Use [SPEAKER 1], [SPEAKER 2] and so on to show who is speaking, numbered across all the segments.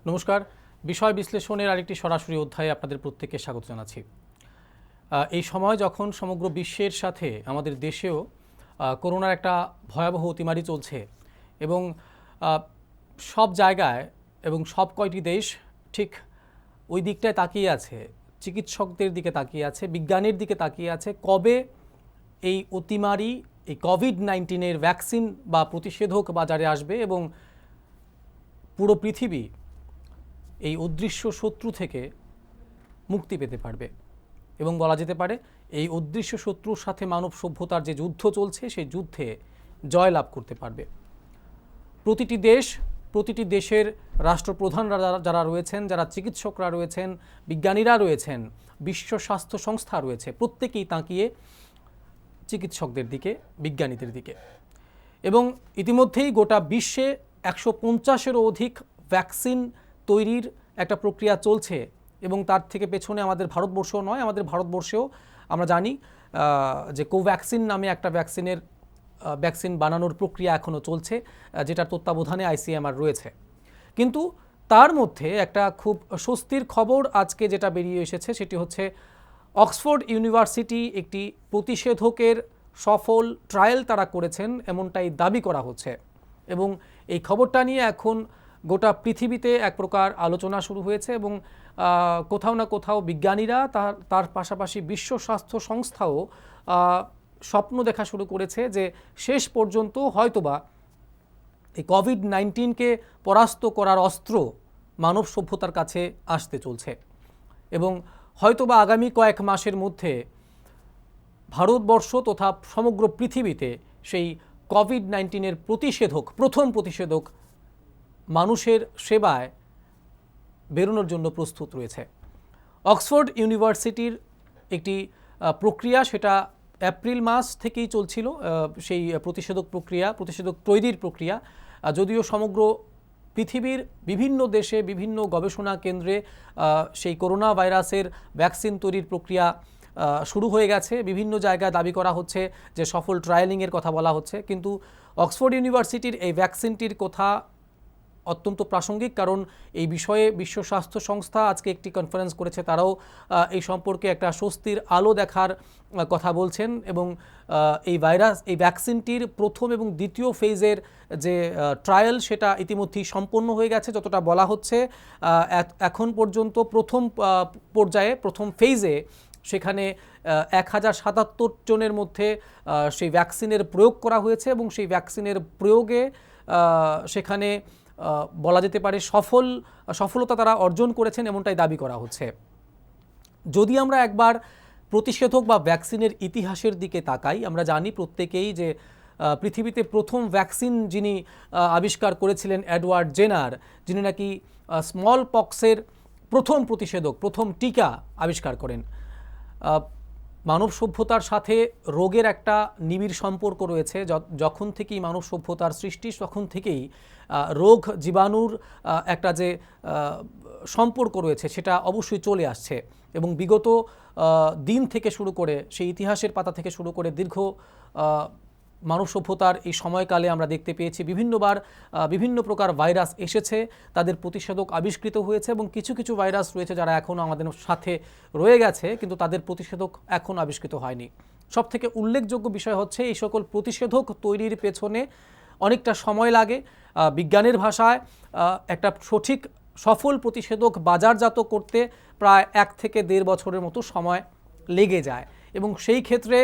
[SPEAKER 1] নমস্কার। বিষয় বিশ্লেষণের আরেকটি সরাসরি অধ্যায়ে আপনাদের প্রত্যেককে স্বাগত জানাচ্ছি। এই সময় যখন সমগ্র বিশ্বের সাথে আমাদের দেশেও করোনার একটা ভয়াবহ অতিমারি চলছে এবং সব জায়গায় এবং সব কয়টি দেশ ঠিক ওই দিকটায় তাকিয়ে আছে, চিকিৎসকদের দিকে তাকিয়ে আছে, বিজ্ঞানের দিকে তাকিয়ে আছে, কবে এই অতিমারি, এই কোভিড-19 ভ্যাকসিন বা প্রতিষেধক বাজারে আসবে এবং পুরো পৃথিবী এই অদৃশ্য শত্রু থেকে মুক্তি পেতে পারবে। এবং বলা যেতে পারে এই অদৃশ্য শত্রুর সাথে মানব সভ্যতার যে যুদ্ধ চলছে সেই যুদ্ধে জয়লাভ করতে পারবে। প্রতিটি দেশের রাষ্ট্রপ্রধানরা যারা রয়েছেন, যারা চিকিৎসকরা রয়েছেন, বিজ্ঞানীরা রয়েছেন, বিশ্ব স্বাস্থ্য সংস্থা রয়েছে, প্রত্যেকেই তাকিয়ে চিকিৎসকদের দিকে, বিজ্ঞানীদের দিকে। এবং ইতিমধ্যেই গোটা বিশ্বে 150-এরও অধিক ভ্যাকসিন তৈরির একটা প্রক্রিয়া চলছে এবং তার থেকে পেছনে আমাদের ভারতবর্ষও নয়, আমাদের ভারতবর্ষেও আমরা জানি যে কোভ্যাক্সিন নামে একটা ভ্যাকসিন বানানোর প্রক্রিয়া এখনও চলছে, যেটার তত্ত্বাবধানে আইসিএমআর রয়েছে। কিন্তু তার মধ্যে একটা খুব স্বস্তির খবর আজকে যেটা বেরিয়ে এসেছে সেটি হচ্ছে অক্সফোর্ড ইউনিভার্সিটি একটি প্রতিষেধকের সফল ট্রায়াল তারা করেছেন এমনটাই দাবি করা হচ্ছে। এবং এই খবরটা নিয়ে এখন গোটা পৃথিবীতে এক প্রকার আলোচনা শুরু হয়েছে এবং কোথাও না কোথাও বিজ্ঞানীরা তার পাশাপাশি বিশ্ব স্বাস্থ্য সংস্থাও স্বপ্ন দেখা শুরু করেছে যে শেষ পর্যন্ত হয়তোবা এই কোভিড-19কে পরাস্ত করার অস্ত্র মানব সভ্যতার কাছে আসতে চলছে এবং হয়তোবা আগামী কয়েক মাসের মধ্যে ভারতবর্ষ তথা সমগ্র পৃথিবীতে সেই কোভিড-19 প্রথম প্রতিষেধক মানুষের সেবায় বেরোনোর জন্য প্রস্তুত রয়েছে। অক্সফোর্ড ইউনিভার্সিটির একটি প্রক্রিয়া, সেটা এপ্রিল মাস থেকেই চলছিল সেই প্রতিষেধক তৈরির প্রক্রিয়া। যদিও সমগ্র পৃথিবীর বিভিন্ন দেশে বিভিন্ন গবেষণা কেন্দ্রে সেই করোনা ভাইরাসের ভ্যাকসিন তৈরির প্রক্রিয়া শুরু হয়ে গেছে। বিভিন্ন জায়গায় দাবি করা হচ্ছে যে সফল ট্রায়ালিংয়ের কথা বলা হচ্ছে, কিন্তু অক্সফোর্ড ইউনিভার্সিটির এই ভ্যাকসিনটির কথা অত্যন্ত প্রাসঙ্গিক, কারণ এই বিষয়ে বিশ্ব স্বাস্থ্য সংস্থা আজকে একটি কনফারেন্স করেছে। তারাও এই সম্পর্কে একটা স্বস্তির আলো দেখার কথা বলছেন এবং এই ভ্যাকসিনটির প্রথম এবং দ্বিতীয় ফেজের যে ট্রায়াল সেটা ইতিমধ্যেই সম্পন্ন হয়ে গেছে। যতটা বলা হচ্ছে এখন পর্যন্ত প্রথম পর্যায়ে, প্রথম ফেজে সেখানে 1077 জনের মধ্যে সেই ভ্যাকসিনের প্রয়োগ করা হয়েছে এবং সেই ভ্যাকসিনের প্রয়োগে সেখানে বলা যেতে পারে সফলতা তারা অর্জন করেছেন এমনটাই দাবি করা হচ্ছে। যদি আমরা একবার প্রতিষেধক বা ভ্যাকসিনের ইতিহাসের দিকে তাকাই, আমরা জানি প্রত্যেকেই যে পৃথিবীতে প্রথম ভ্যাকসিন যিনি আবিষ্কার করেছিলেন এডওয়ার্ড জেনার, যিনি নাকি স্মল পক্সের প্রথম প্রতিষেধক, প্রথম টিকা আবিষ্কার করেন। মানব সভ্যতার সাথে রোগের একটা নিবিড় সম্পর্ক রয়েছে। যখন থেকেই মানব সভ্যতার সৃষ্টি তখন থেকেই রোগ জীবাণুর একটা যে সম্পর্ক রয়েছে সেটা অবশ্যই চলে আসছে এবং বিগত দিন থেকে শুরু করে সেই ইতিহাসের পাতা থেকে শুরু করে দীর্ঘ মানব সভ্যতার এই সময়কালে আমরা দেখতে পেয়েছি বিভিন্নবার বিভিন্ন প্রকার ভাইরাস এসেছে, তাদের প্রতিষেধক আবিষ্কৃত হয়েছে এবং কিছু কিছু ভাইরাস রয়েছে যারা এখনও আমাদের সাথে রয়ে গেছে কিন্তু তাদের প্রতিষেধক এখন আবিষ্কৃত হয়নি। সবথেকে উল্লেখযোগ্য বিষয় হচ্ছে এই সকল প্রতিষেধক তৈরির পেছনে অনেকটা সময় লাগে। বিজ্ঞানের ভাষায় একটা সঠিক সফল প্রতিষেধক বাজারজাত করতে প্রায় 1 থেকে 1.5 বছরের মতো সময় লেগে যায় এবং সেই ক্ষেত্রে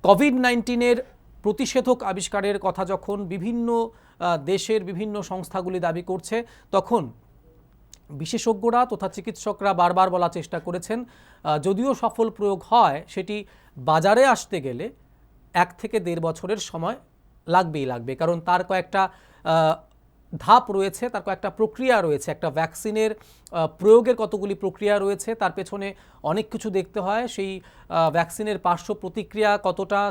[SPEAKER 1] কোভিড-19 প্রতিষেধক আবিষ্কারের কথা যখন বিভিন্ন দেশের বিভিন্ন সংস্থাগুলি দাবি করছে, তখন বিশেষজ্ঞরা তথা চিকিৎসকরা বারবার বলার চেষ্টা করেছেন যদিও সফল প্রয়োগ হয় সেটি বাজারে আসতে গেলে 1 থেকে 1.5 বছরের সময় লাগবে, কারণ তার কয়েকটা ধাপ রয়েছে, তার কয়েকটা প্রক্রিয়া রয়েছে। একটা ভ্যাকসিনের প্রয়োগের কতগুলি প্রক্রিয়া রয়েছে, তার পেছনে অনেক কিছু দেখতে হয়। সেই ভ্যাকসিনের পার্শ্ব প্রতিক্রিয়া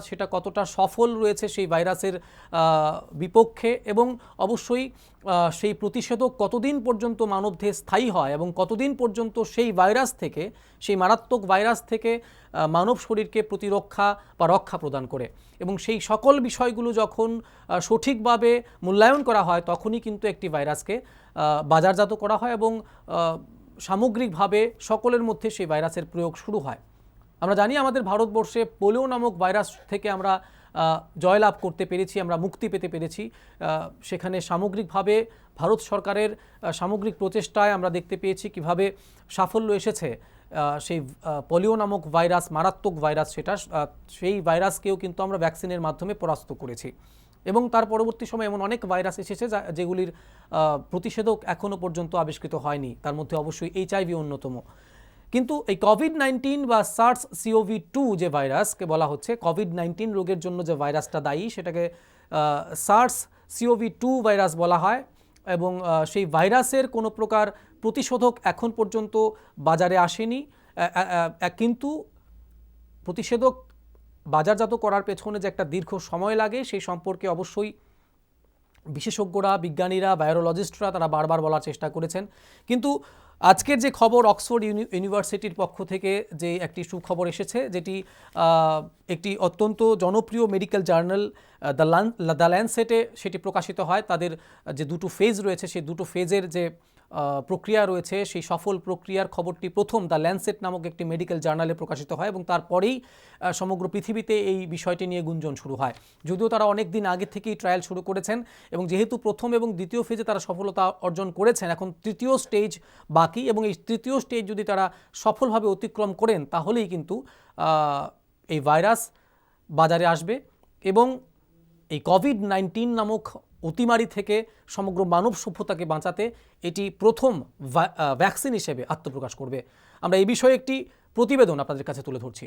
[SPEAKER 1] সেটা কতটা সফল রয়েছে সেই ভাইরাসের বিপক্ষে এবং অবশ্যই সেই প্রতিষেধক কতদিন পর্যন্ত মানবদেহে স্থায়ী হয় এবং কতদিন পর্যন্ত সেই ভাইরাস থেকে সেই মারাত্মক ভাইরাস থেকে মানব শরীরকে প্রতিরক্ষা বা রক্ষা প্রদান করে। এবং সেই সকল বিষয়গুলো যখন সঠিকভাবে মূল্যায়ন করা হয় তখনই কিন্তু একটি ভাইরাসকে বাজারজাত করা হয় এবং সামগ্রিকভাবে সকলের মধ্যে সেই ভাইরাসের প্রয়োগ শুরু হয়। আমরা জানি আমাদের ভারতবর্ষে পোলিও নামক ভাইরাস থেকে আমরা জয়লাভ করতে পেরেছি, আমরা মুক্তি পেতে পেরেছি। সেখানে সামগ্রিকভাবে ভারত সরকারের সামগ্রিক প্রচেষ্টায় আমরা দেখতে পেয়েছি কিভাবে সাফল্য এসেছে। সেই পোলিও নামক ভাইরাস, মারাত্মক ভাইরাস সেটা, সেই ভাইরাসকেও কিন্তু আমরা ভ্যাকসিনের মাধ্যমে পরাস্ত করেছি। এবং তার পরবর্তী সময়ে এমন অনেক ভাইরাস এসেছে যেগুলির প্রতিষেধক এখনও পর্যন্ত আবিষ্কৃত হয়নি, তার মধ্যে অবশ্যই HIV অন্যতম। কিন্তু এই কোভিড-19 বা SARS-CoV-2 যে ভাইরাসকে বলা হচ্ছে, কোভিড-19 রোগের জন্য যে ভাইরাসটা দায়ী সেটাকে SARS-CoV-2 ভাইরাস বলা হয়। এবং সেই ভাইরাসের কোনো প্রকার প্রতিষেধক এখন পর্যন্ত বাজারে আসেনি। কিন্তু প্রতিষেধক বাজারজাত করার পেছনে যে একটা দীর্ঘ সময় লাগে সেই সম্পর্কে অবশ্যই বিশেষজ্ঞরা, বিজ্ঞানীরা, ভাইরোলজিস্টরা তারা বারবার বলার চেষ্টা করেছেন। কিন্তু আজকের যে খবর, অক্সফোর্ড ইউনিভার্সিটির পক্ষ থেকে যে একটি সুখবর এসেছে, যেটি একটি অত্যন্ত জনপ্রিয় মেডিকেল জার্নাল দ্য ল্যান্সেটে সেটি প্রকাশিত হয়। তাদের যে দুটো ফেজ রয়েছে সেই দুটো ফেজের যে প্রক্রিয়া রয়েছে সেই সফল প্রক্রিয়ার খবরটি প্রথম দ্য ল্যান্সেট নামক একটি মেডিকেল জার্নালে প্রকাশিত হয় এবং তারপরেই সমগ্র পৃথিবীতে এই বিষয়টি নিয়ে গুঞ্জন শুরু হয়। যদিও তারা অনেক দিন আগে থেকেই ট্রায়াল শুরু করেছেন এবং যেহেতু প্রথম এবং দ্বিতীয় ফেজে তারা সফলতা অর্জন করেছেন, এখন তৃতীয় স্টেজ বাকি এবং এই তৃতীয় স্টেজ যদি তারা সফলভাবে অতিক্রম করেন তাহলেই কিন্তু এই ভাইরাস বাজারে আসবে এবং এই কোভিড-19 নামক অতিমারি থেকে সমগ্র মানব সভ্যতাকে বাঁচাতে এটি প্রথম ভ্যাকসিন হিসেবে আত্মপ্রকাশ করবে। আমরা এই বিষয়ে একটি প্রতিবেদন আপনাদের কাছে তুলে ধরছি।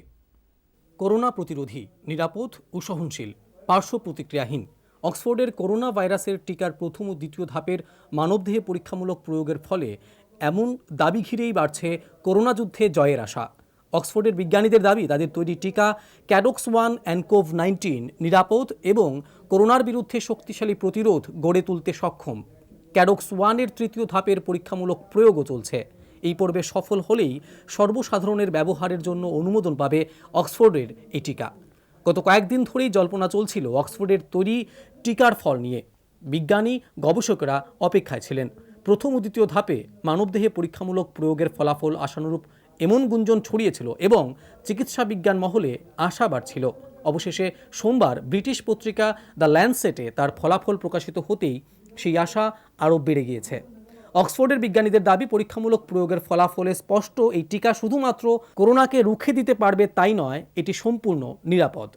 [SPEAKER 1] করোনা প্রতিরোধী, নিরাপদ ও সহনশীল, পার্শ্ব প্রতিক্রিয়াহীন। অক্সফোর্ডের করোনা ভাইরাসের টিকার প্রথম ও দ্বিতীয় ধাপের মানবদেহে পরীক্ষামূলক প্রয়োগের ফলে এমন দাবি ঘিরেই বাড়ছে করোনা যুদ্ধে জয়ের আশা। অক্সফোর্ডের বিজ্ঞানীদের দাবি তাদের তৈরি টিকা ক্যাডক্স-1 nCoV-19 নিরাপদ এবং করোনার বিরুদ্ধে শক্তিশালী প্রতিরোধ গড়ে তুলতে সক্ষম। ক্যাডক্স-1 এর তৃতীয় ধাপের পরীক্ষামূলক প্রয়োগও চলছে। এই পর্বে সফল হলেই সর্বসাধারণের ব্যবহারের জন্য অনুমোদন পাবে অক্সফোর্ডের এই টিকা। গত কয়েকদিন ধরেই জল্পনা চলছিল অক্সফোর্ডের তৈরি টিকার ফল নিয়ে। বিজ্ঞানী, গবেষকেরা অপেক্ষায় ছিলেন। প্রথম ও দ্বিতীয় ধাপে মানবদেহে পরীক্ষামূলক প্রয়োগের ফলাফল আশানুরূপ এমন গুঞ্জন ছড়িয়েছিল এবং চিকিৎসা বিজ্ঞান মহলে আশা বাড়ছিল। অবশেষে সোমবার ব্রিটিশ পত্রিকা দ্য ল্যান্সেটে তার ফলাফল প্রকাশিত হতেই সেই আশা আরও বেড়ে গিয়েছে। অক্সফোর্ডের বিজ্ঞানীদের দাবি, পরীক্ষামূলক প্রয়োগের ফলাফলে স্পষ্ট এই টিকা শুধুমাত্র করোনাকে রুখে দিতে পারবে তাই নয়, এটি সম্পূর্ণ নিরাপদ।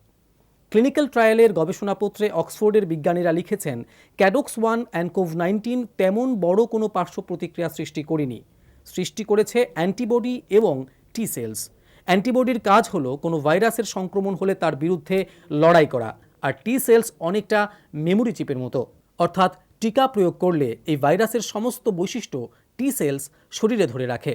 [SPEAKER 1] ক্লিনিক্যাল ট্রায়ালের গবেষণাপত্রে অক্সফোর্ডের বিজ্ঞানীরা লিখেছেন, ক্যাডক্স-1 nCoV-19 তেমন বড় কোনো পার্শ্ব প্রতিক্রিয়া সৃষ্টি করেনি। সৃষ্টি করেছে অ্যান্টিবডি এবং টি সেলস। অ্যান্টিবডির কাজ হলো কোনো ভাইরাসের সংক্রমণ হলে তার বিরুদ্ধে লড়াই করা, আর টি সেলস অনেকটা মেমোরি চিপের মতো। অর্থাৎ টিকা প্রয়োগ করলে এই ভাইরাসের সমস্ত বৈশিষ্ট্য টি সেলস শরীরে ধরে রাখে।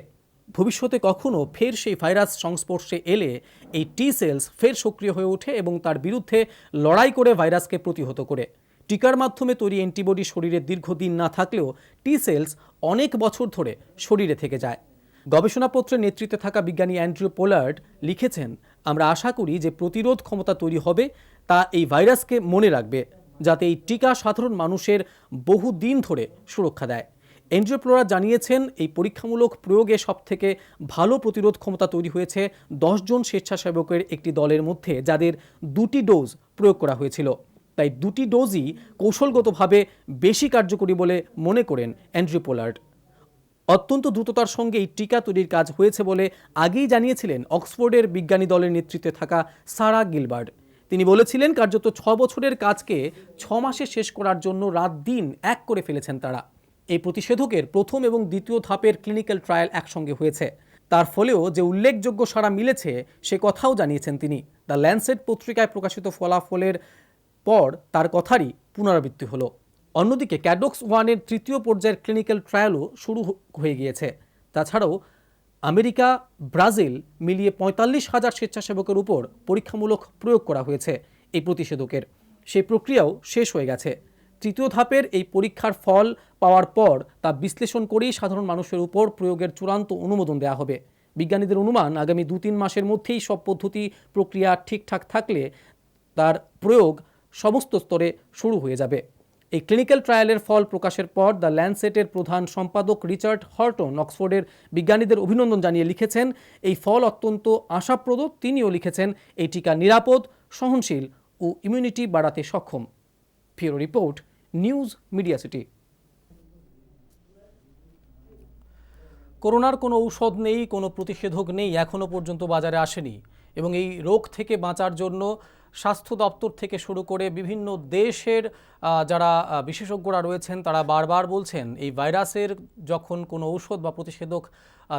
[SPEAKER 1] ভবিষ্যতে কখনো ফের সেই ভাইরাস সংস্পর্শে এলে এই টি সেলস ফের সক্রিয় হয়ে ওঠে এবং তার বিরুদ্ধে লড়াই করে ভাইরাসকে প্রতিহত করে। টিকার মাধ্যমে তৈরি অ্যান্টিবডি শরীরে দীর্ঘদিন না থাকলেও টি সেলস অনেক বছর ধরে শরীরে থেকে যায়। গবেষণাপত্রের নেতৃত্বে থাকা বিজ্ঞানী অ্যান্ড্রু পোলার্ড লিখেছেন, আমরা আশা করি যে প্রতিরোধ ক্ষমতা তৈরি হবে তা এই ভাইরাসকে মনে রাখবে, যাতে এই টিকা সাধারণ মানুষের বহুদিন ধরে সুরক্ষা দেয়। অ্যান্ড্রু পোলার্ড জানিয়েছেন, এই পরীক্ষামূলক প্রয়োগে সবথেকে ভালো প্রতিরোধ ক্ষমতা তৈরি হয়েছে 10 জন স্বেচ্ছাসেবকের একটি দলের মধ্যে, যাদের 2টি ডোজ প্রয়োগ করা হয়েছিল। তাই 2টি ডোজই কৌশলগতভাবে বেশি কার্যকরী বলে মনে করেন অ্যান্ড্রু পোলার্ড। অত্যন্ত দ্রুততার সঙ্গে এই টিকা তৈরির কাজ হয়েছে বলে আগেই জানিয়েছিলেন অক্সফোর্ডের বিজ্ঞানী দলের নেতৃত্বে থাকা সারা গিলবার্ট। তিনি বলেছিলেন, কার্যত 6 বছরের কাজকে 6 মাসে শেষ করার জন্য রাত দিন এক করে ফেলেছেন তারা। এই প্রতিষেধকের প্রথম এবং দ্বিতীয় ধাপের ক্লিনিক্যাল ট্রায়াল একসঙ্গে হয়েছে। তার ফলেও যে উল্লেখযোগ্য সাড়া মিলেছে সে কথাও জানিয়েছেন তিনি। দ্য ল্যান্সেট পত্রিকায় প্রকাশিত ফলাফলের পর তার কথারই পুনরাবৃত্তি হলো। অন্যদিকে ক্যাডক্স-1 এর তৃতীয় পর্যায়ের ক্লিনিক্যাল ট্রায়ালও শুরু হয়ে গিয়েছে। তাছাড়াও আমেরিকা, ব্রাজিল মিলিয়ে 45,000 স্বেচ্ছাসেবকের উপর পরীক্ষামূলক প্রয়োগ করা হয়েছে এই প্রতিষেধকের। সেই প্রক্রিয়াও শেষ হয়ে গেছে। তৃতীয় ধাপের এই পরীক্ষার ফল পাওয়ার পর তা বিশ্লেষণ করেই সাধারণ মানুষের উপর প্রয়োগের চূড়ান্ত অনুমোদন দেওয়া হবে। বিজ্ঞানীদের অনুমান আগামী 2-3 মাসের মধ্যেই সব পদ্ধতি প্রক্রিয়া ঠিকঠাক থাকলে তার প্রয়োগ সমস্ত স্তরে শুরু হয়ে যাবে। এই ক্লিনিক্যাল ট্রায়ালের ফল প্রকাশের পর দ্য ল্যান্ডসেটের প্রধান সম্পাদক রিচার্ড হর্টন অক্সফোর্ডের বিজ্ঞানীদের অভিনন্দন জানিয়ে লিখেছেন, এই ফল অত্যন্ত আশাপ্রদ। তিনিও লিখেছেন, এই টিকা নিরাপদ, সহনশীল ও ইমিউনিটি বাড়াতে সক্ষম। Bureau report, news media city. করোনার কোনো ঔষধ নেই, কোনো প্রতিষেধক নেই, এখনও পর্যন্ত বাজারে আসেনি এবং এই রোগ থেকে বাঁচার জন্য স্বাস্থ্য দপ্তর থেকে শুরু করে বিভিন্ন দেশের যারা বিশেষজ্ঞরা রয়েছেন তারা বারবার বলছেন এই ভাইরাসের যখন কোনো ঔষধ বা প্রতিষেধক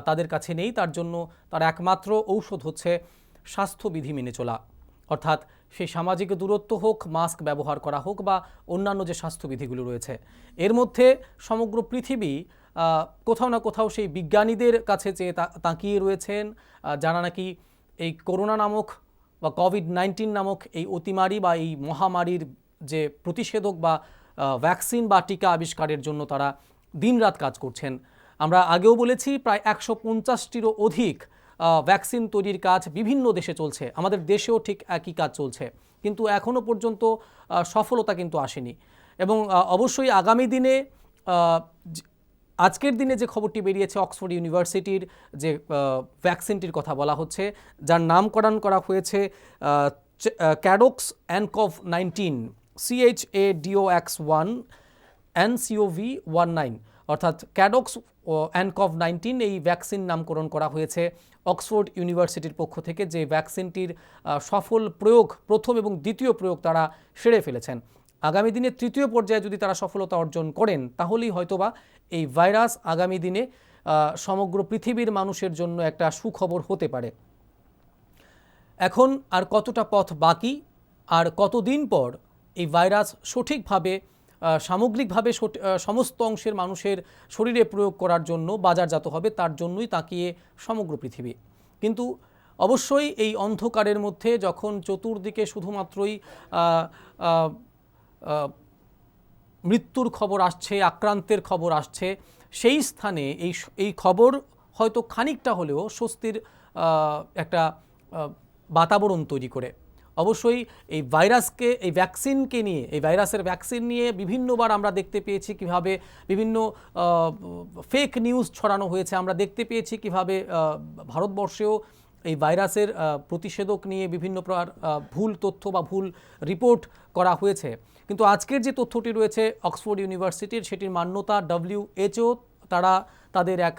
[SPEAKER 1] তাদের কাছে নেই, তার জন্য তার একমাত্র ঔষধ হচ্ছে স্বাস্থ্যবিধি মেনে চলা। অর্থাৎ সেই সামাজিক দূরত্ব হোক, মাস্ক ব্যবহার করা হোক বা অন্যান্য যে স্বাস্থ্যবিধিগুলো রয়েছে, এর মধ্যে সমগ্র পৃথিবী কোথাও না কোথাও সেই বিজ্ঞানীদের কাছে চেয়ে তাকিয়ে রয়েছেন, যারা নাকি এই করোনা নামক বা কোভিড-19 নামক এই অতিমারি বা এই মহামারীর যে প্রতিষেধক বা ভ্যাকসিন বা টিকা আবিষ্কারের জন্য তারা দিনরাত কাজ করছেন। আমরা আগেও বলেছি, প্রায় 150টিরও অধিক ভ্যাকসিন তৈরির কাজ বিভিন্ন দেশে চলছে, আমাদের দেশেও ঠিক একই কাজ চলছে, কিন্তু এখনও পর্যন্ত সফলতা কিন্তু আসেনি। এবং অবশ্যই আগামী দিনে আজকের দিনে যে খবরটি বেরিয়েছে, অক্সফোর্ড ইউনিভার্সিটির যে ভ্যাকসিনটির কথা বলা হচ্ছে, যার নামকরণ করা হয়েছে ক্যাডক্স NCOV-19 CHADOX1 NCOV-19, অর্থাৎ ক্যাডক্স NCOV-19 এই ভ্যাকসিন নামকরণ করা হয়েছে অক্সফোর্ড ইউনিভার্সিটির পক্ষ থেকে, যে ভ্যাকসিনটির সফল প্রয়োগ, প্রথম এবং দ্বিতীয় প্রয়োগ তারা সেরে ফেলেছেন। আগামী দিনে তৃতীয় পর্যায়ে যদি তারা সফলতা অর্জন করেন, তাহলেই হয়তোবা এই ভাইরাস আগামী দিনে সমগ্র পৃথিবীর মানুষের জন্য একটা সুখবর হতে পারে। এখন আর কতটা পথ বাকি, আর কতদিন পর এই ভাইরাস সঠিকভাবে সামগ্রিকভাবে সমস্ত অংশের মানুষের শরীরে প্রয়োগ করার জন্য বাজারজাত হবে, তার জন্যই তাকিয়ে সমগ্র পৃথিবী। কিন্তু অবশ্যই এই অন্ধকারের মধ্যে যখন চতুর্দিকে শুধুমাত্রই মৃত্যুর খবর আসছে, আক্রান্তের খবর আসছে, সেই স্থানে এই খবর হয়তো খানিকটা হলেও স্বস্তির একটা বাতাবরণ তৈরি করে। অবশ্যই এই ভাইরাসকে, এই ভ্যাকসিনকে নিয়ে, এই ভাইরাসের ভ্যাকসিন নিয়ে বিভিন্নবার আমরা দেখতে পেয়েছি কিভাবে বিভিন্ন ফেক নিউজ ছড়ানো হয়েছে। আমরা দেখতে পেয়েছি কিভাবে ভারতবর্ষেও এই ভাইরাসের প্রতিষেধক নিয়ে বিভিন্ন প্রকার ভুল তথ্য বা ভুল রিপোর্ট করা হয়েছে। কিন্তু আজকের যে তথ্যটি রয়েছে অক্সফোর্ড ইউনিভার্সিটির, সেটির মান্যতা WHO, তারা তাদের এক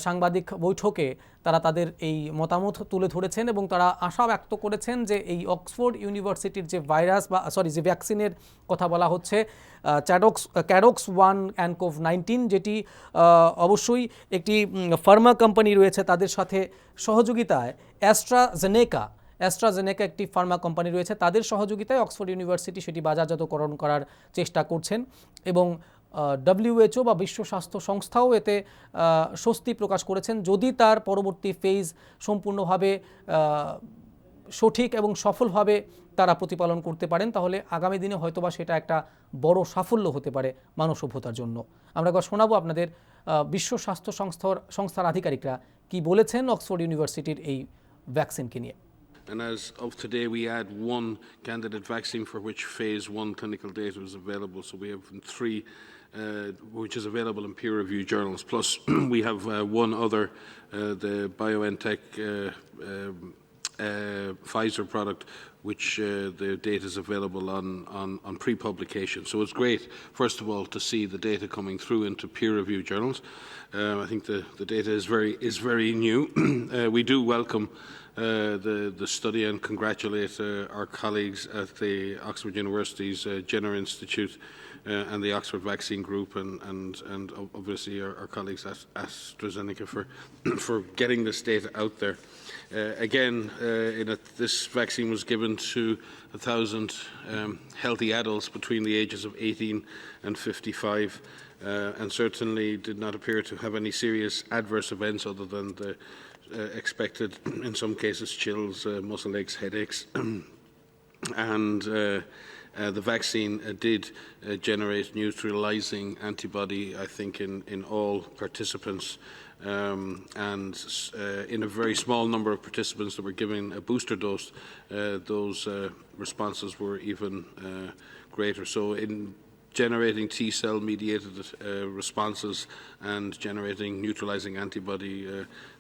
[SPEAKER 1] সাংবাদিক বৈঠকে তারা তাদের এই মতামত তুলে ধরেছেন এবং তারা আশা ব্যক্ত করেছেন যে এই অক্সফোর্ড ইউনিভার্সিটির যে ভাইরাস বা যে ভ্যাকসিনের কথা বলা হচ্ছে ক্যাডক্স 1 NCOV-19, যেটি অবশ্যই একটি ফার্মা কোম্পানি রয়েছে, তাদের সাথে সহযোগিতায় অ্যাস্ট্রাজেনেকা একটি ফার্মা কোম্পানি রয়েছে, তাদের সহযোগিতায় অক্সফোর্ড ইউনিভার্সিটি সেটি বাজারজাতকরণ করার চেষ্টা করছেন এবং WHO বা বিশ্ব স্বাস্থ্য সংস্থাও এতে স্বস্তি প্রকাশ করেছেন। যদি তার পরবর্তী ফেজ সম্পূর্ণভাবে সঠিক এবং সফলভাবে তারা প্রতিপালন করতে পারেন, তাহলে আগামী দিনে হয়তোবা সেটা একটা বড় সাফল্য হতে পারে মানব সভ্যতার জন্য। আমরা একবার শোনাবো আপনাদের বিশ্ব স্বাস্থ্য সংস্থার আধিকারিকরা কি বলেছেন অক্সফোর্ড ইউনিভার্সিটির এই ভ্যাকসিনকে নিয়ে।
[SPEAKER 2] And as of today, we had one candidate vaccine for which phase 1 clinical data was available. So we have 3 which is available in peer-reviewed journals. Plus, we have one other, the BioNTech Pfizer product, which the data is available on pre-publication. So it's great, first of all, to see the data coming through into peer-reviewed journals. I think the data is very new. We do welcome the study and congratulate our colleagues at the Oxford University's Jenner Institute and the Oxford Vaccine Group and obviously our colleagues at AstraZeneca for getting this data out there. This vaccine was given to 1,000 healthy adults between the ages of 18 and 55 and certainly did not appear to have any serious adverse events other than the expected, in some cases, chills, muscle aches, headaches, and The vaccine did generate neutralizing antibody, I think, in all participants. And in a very small number of participants that were given a booster dose, those responses were even greater. So in generating T-cell mediated responses and generating neutralizing antibody,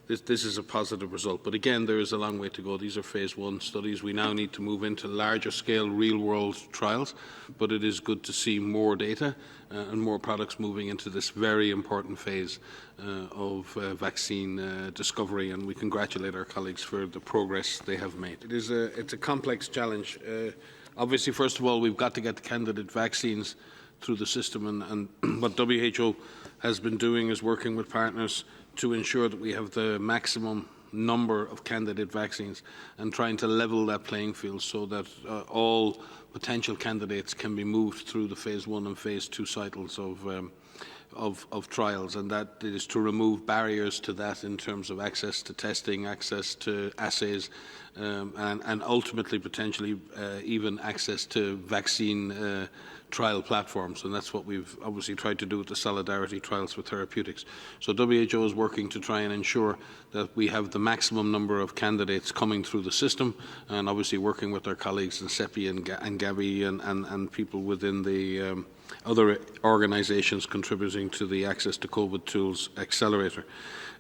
[SPEAKER 2] this is a positive result. But again, there is a long way to go. These are phase 1 studies. We now need to move into larger scale real-world trials, but it is good to see more data and more products moving into this very important phase of vaccine discovery, and we congratulate our colleagues for the progress they have made. It's a complex challenge. Obviously, first of all, we've got to get the candidate vaccines through the system, and what WHO has been doing is working with partners to ensure that we have the maximum number of candidate vaccines and trying to level that playing field so that all potential candidates can be moved through the phase 1 and phase 2 cycles of trials, and that is to remove barriers to that in terms of access to testing, access to assays, and ultimately potentially even access to vaccine trial platforms, and that's what we've obviously tried to do with the Solidarity Trials for Therapeutics. So WHO is working to try and ensure that we have the maximum number of candidates coming through the system, and obviously working with our colleagues in CEPI and Gavi and people within the other organisations contributing to the Access to COVID Tools Accelerator.